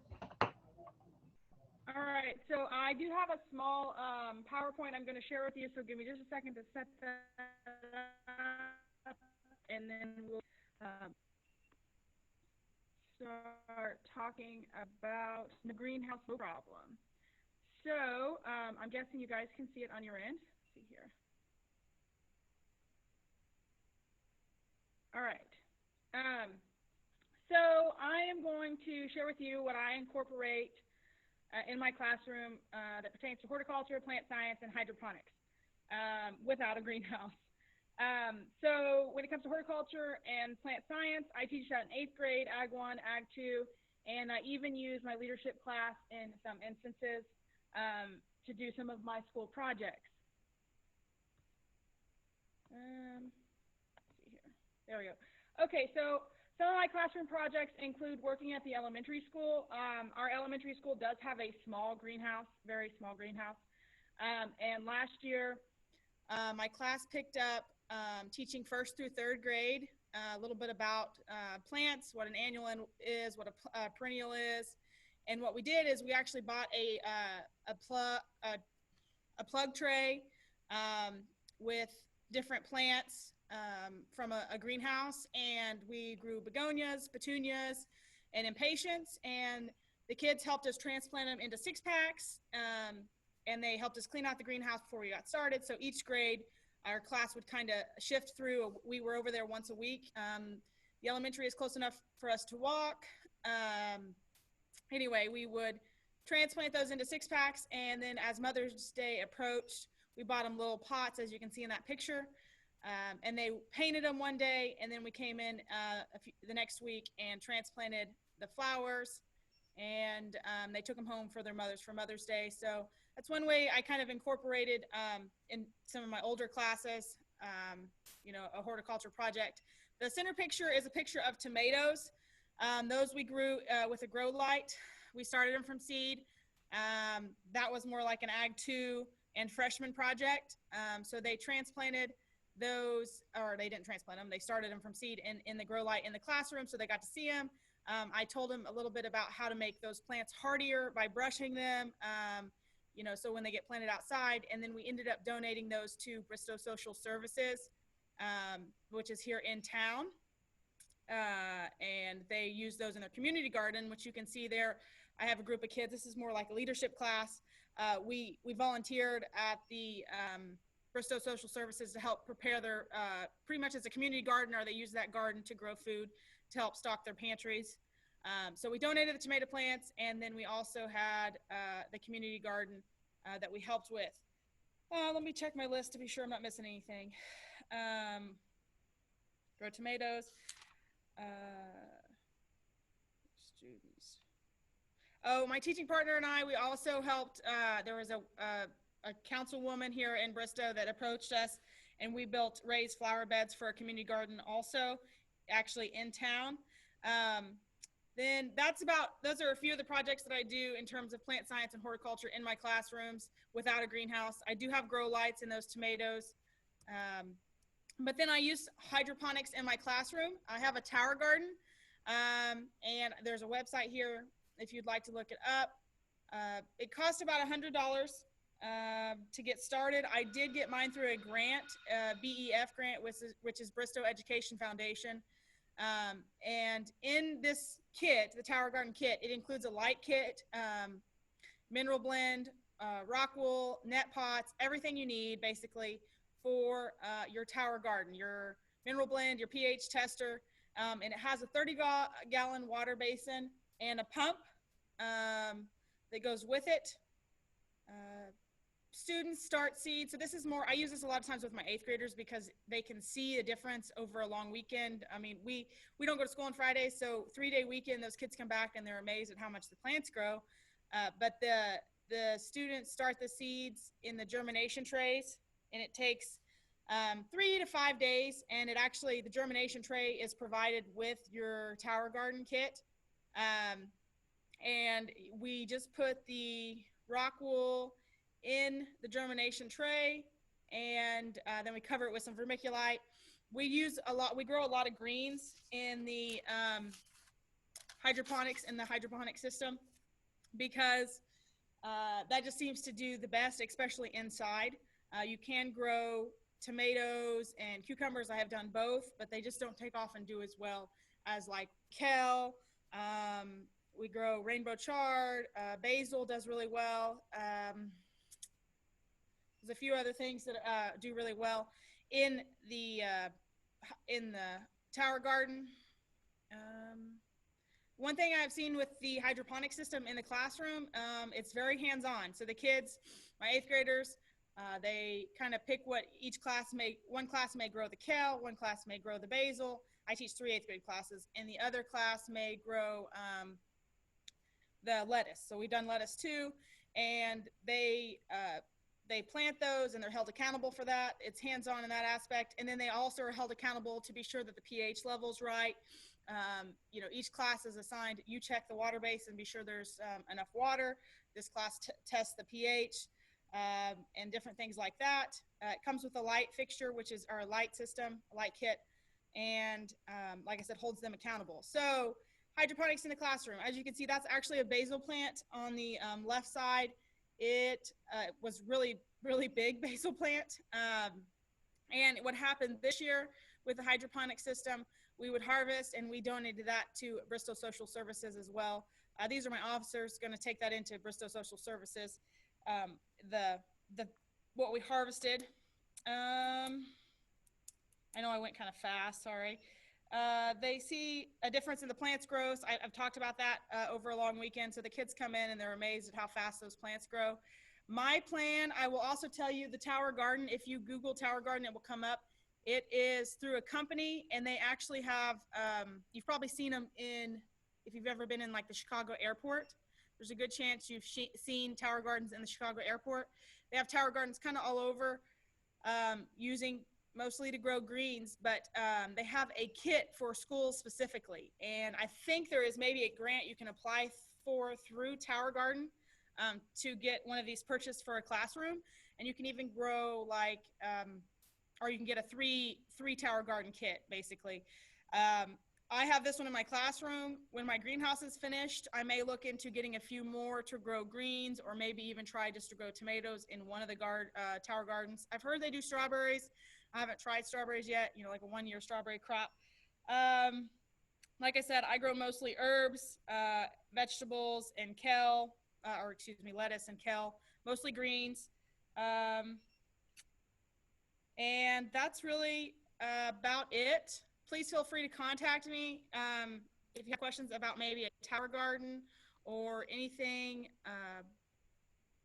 All right, so I do have a small PowerPoint I'm going to share with you, so give me just a second to set that up, and then we'll start talking about the greenhouse problem. So I'm guessing you guys can see it on your end. Let's see here. All right. So I am going to share with you what I incorporate in my classroom that pertains to horticulture, plant science, and hydroponics without a greenhouse. So when it comes to horticulture and plant science, I teach that in 8th grade, Ag 1, Ag 2, and I even use my leadership class in some instances to do some of my school projects. Let's see here. There we go. Okay, so some of my classroom projects include working at the elementary school. Our elementary school does have a small greenhouse, very small greenhouse. And last year, my class picked up teaching 1st through 3rd grade, a little bit about plants, what an annual is, what a perennial is. And what we did is we actually bought a plug tray with different plants from a greenhouse, and we grew begonias, petunias, and impatiens, and the kids helped us transplant them into 6-packs, and they helped us clean out the greenhouse before we got started. So each grade, our class would kind of shift through. We were over there once a week. The elementary is close enough for us to walk. Anyway, we would transplant those into 6-packs, and then as Mother's Day approached, we bought them little pots, as you can see in that picture. And they painted them one day, and then we came in the next week and transplanted the flowers, and they took them home for their mothers for Mother's Day. So that's one way I kind of incorporated in some of my older classes, a horticulture project. The center picture is a picture of tomatoes. Those we grew with a grow light. We started them from seed. That was more like an Ag 2 and freshman project. So they transplanted those, or they didn't transplant them, they started them from seed in the grow light in the classroom, so they got to see them. I told them a little bit about how to make those plants hardier by brushing them, so when they get planted outside. And then we ended up donating those to Bristow Social Services, which is here in town, and they use those in their community garden, which you can see there. I have a group of kids. This is more like a leadership class. We volunteered at the Bristow Social Services to help prepare their, pretty much as a community garden, or they use that garden to grow food to help stock their pantries. So we donated the tomato plants, and then we also had the community garden that we helped with. Let me check my list to be sure I'm not missing anything. Grow tomatoes. Let's do these. Oh, my teaching partner and I, we also helped, there was a councilwoman here in Bristow that approached us, and we built raised flower beds for a community garden also, actually in town. Then those are a few of the projects that I do in terms of plant science and horticulture in my classrooms without a greenhouse. I do have grow lights in those tomatoes. But then I use hydroponics in my classroom. I have a tower garden, and there's a website here if you'd like to look it up. It costs about $100 to get started. I did get mine through a grant, BEF grant, which is Bristow Education Foundation. And in this kit, the Tower Garden kit, it includes a light kit, mineral blend, rock wool, net pots, everything you need basically for your tower garden, your mineral blend, your pH tester, and it has a 30-gallon water basin and a pump that goes with it. Students start seed. So this is more, I use this a lot of times with my 8th graders because they can see a difference over a long weekend. I mean, we don't go to school on Fridays, so 3-day weekend, those kids come back and they're amazed at how much the plants grow. But the students start the seeds in the germination trays, and it takes 3 to 5 days, and it actually, the germination tray is provided with your tower garden kit. And we just put the rock wool in the germination tray, and then we cover it with some vermiculite. We grow a lot of greens in the hydroponics system because that just seems to do the best, especially inside. You can grow tomatoes and cucumbers. I have done both, but they just don't take off and do as well as like kale. We grow rainbow chard, basil does really well. There's a few other things that do really well in the tower garden. One thing I've seen with the hydroponic system in the classroom, it's very hands-on. So the kids, my 8th graders, they kind of pick what each class one class may grow the kale, one class may grow the basil. I teach 3 8th grade classes, and the other class may grow the lettuce. So we've done lettuce too, and they plant those and they're held accountable for that. It's hands-on in that aspect. And then they also are held accountable to be sure that the pH level's right. Each class is assigned, you check the water base and be sure there's enough water. This class tests the pH and different things like that. It comes with a light fixture, which is our light system, a light kit. And like I said, holds them accountable. So hydroponics in the classroom, as you can see, that's actually a basil plant on the left side. It was really, really big basil plant. And what happened this year with the hydroponic system, we would harvest and we donated that to Bristol Social Services as well. These are my officers going to take that into Bristol Social Services. What we harvested, I know I went kind of fast, sorry. They see a difference in the plants' growth. I've talked about that over a long weekend. So the kids come in and they're amazed at how fast those plants grow. My plan, I will also tell you the Tower Garden. If you Google Tower Garden, it will come up. It is through a company, and they actually have, you've probably seen them if you've ever been in like the Chicago airport, there's a good chance you've seen Tower Gardens in the Chicago airport. They have Tower Gardens kind of all over, using mostly to grow greens, but they have a kit for schools specifically. And I think there is maybe a grant you can apply for through Tower Garden to get one of these purchased for a classroom. And you can even grow like, or you can get a three Tower Garden kit, basically. I have this one in my classroom. When my greenhouse is finished, I may look into getting a few more to grow greens, or maybe even try just to grow tomatoes in one of the Tower Gardens. I've heard they do strawberries. I haven't tried strawberries yet, like a 1-year strawberry crop. Like I said, I grow mostly herbs, vegetables, and kale, lettuce and kale, mostly greens. And that's really about it. Please feel free to contact me if you have questions about maybe a tower garden or anything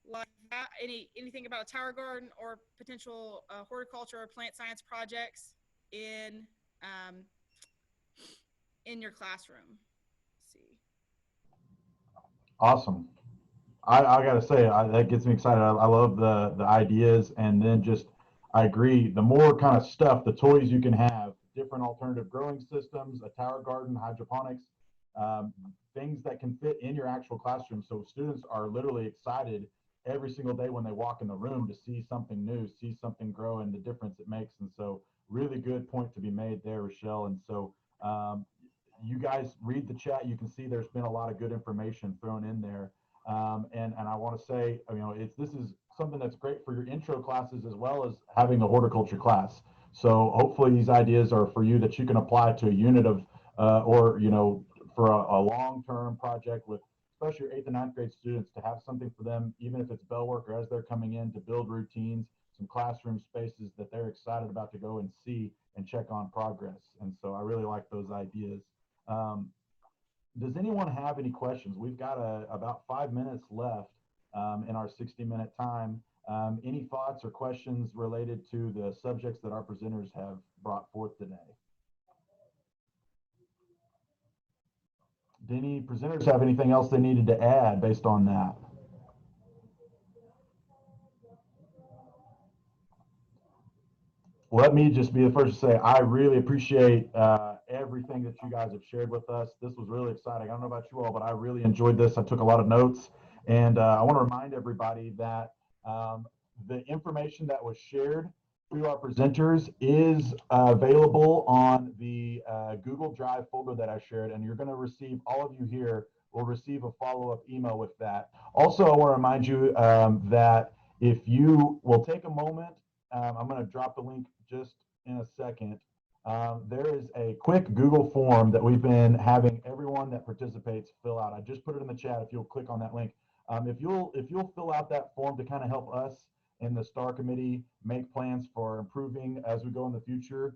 like that, anything about a tower garden or potential horticulture or plant science projects in your classroom. Let's see. Awesome. I got to say, that gets me excited. I love the ideas, and then I agree, the more kind of stuff, the toys you can have, different alternative growing systems, a tower garden, hydroponics, things that can fit in your actual classroom. So students are literally excited every single day when they walk in the room to see something new, see something grow, and the difference it makes. And so really good point to be made there, Rochelle. And so you guys read the chat. You can see there's been a lot of good information thrown in there. And I want to say, this is something that's great for your intro classes as well as having a horticulture class. So hopefully these ideas are for you that you can apply to a unit of, or for a long-term project with, especially your 8th and 9th grade students, to have something for them, even if it's bell work or as they're coming in, to build routines some classroom spaces that they're excited about to go and see and check on progress. And so I really like those ideas. Does anyone have any questions? We've got about 5 minutes left in our 60-minute time. Any thoughts or questions related to the subjects that our presenters have brought forth today? Do any presenters have anything else they needed to add based on that? Let me just be the first to say I really appreciate everything that you guys have shared with us. This was really exciting. I don't know about you all, but I really enjoyed this. I took a lot of notes, and I want to remind everybody that the information that was shared through our presenters is available on the Google Drive folder that I shared, and you're going to receive, all of you here will receive a follow-up email with that. Also, I want to remind you that if you will take a moment, I'm going to drop the link just in a second. There is a quick Google form that we've been having everyone that participates fill out. I just put it in the chat if you'll click on that link. If you'll fill out that form to kind of help us in the STAR committee make plans for improving as we go in the future.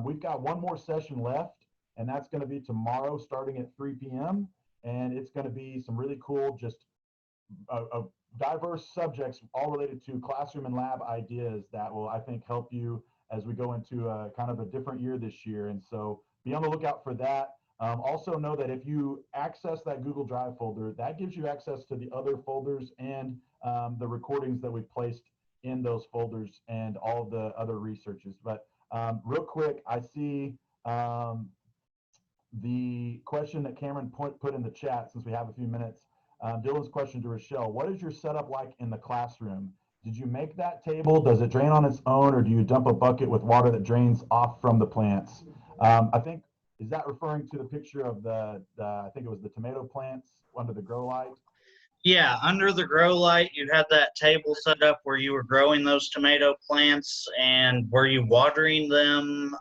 We've got one more session left, and that's going to be tomorrow starting at 3 p.m. And it's going to be some really cool, just diverse subjects all related to classroom and lab ideas that will, I think, help you as we go into kind of a different year this year. And so be on the lookout for that. Also know that if you access that Google Drive folder, that gives you access to the other folders and the recordings that we've placed in those folders and all of the other researches. But real quick, I see the question that Cameron put in the chat, since we have a few minutes. Dylan's question to Rochelle: what is your setup like in the classroom? Did you make that table? Does it drain on its own, or do you dump a bucket with water that drains off from the plants? I think, is that referring to the picture of I think it was the tomato plants under the grow light? Yeah, under the grow light, you had that table set up where you were growing those tomato plants, and were you watering them,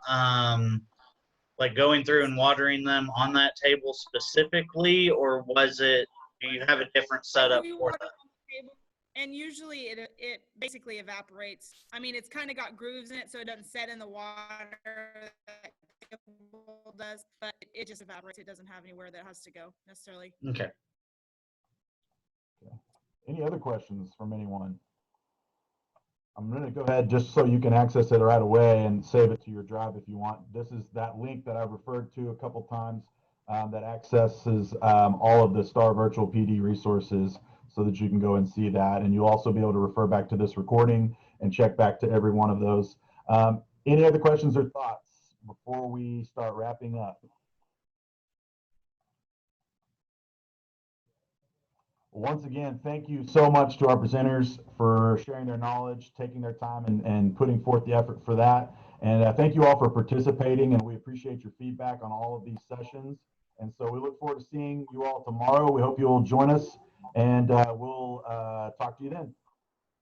like going through and watering them on that table specifically, or was it, do you have a different setup for that? And usually it basically evaporates. I mean, it's kind of got grooves in it, so it doesn't set in the water that kibble does, but it just evaporates. It doesn't have anywhere that has to go necessarily. Okay. Any other questions from anyone? I'm going to go ahead just so you can access it right away and save it to your drive if you want. This is that link that I've referred to a couple times that accesses all of the STAR Virtual PD resources so that you can go and see that. And you'll also be able to refer back to this recording and check back to every one of those. Any other questions or thoughts before we start wrapping up? Once again, thank you so much to our presenters for sharing their knowledge, taking their time, and putting forth the effort for that. And thank you all for participating, and we appreciate your feedback on all of these sessions. And so we look forward to seeing you all tomorrow. We hope you will join us, and we'll talk to you then.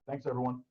Thanks, everyone.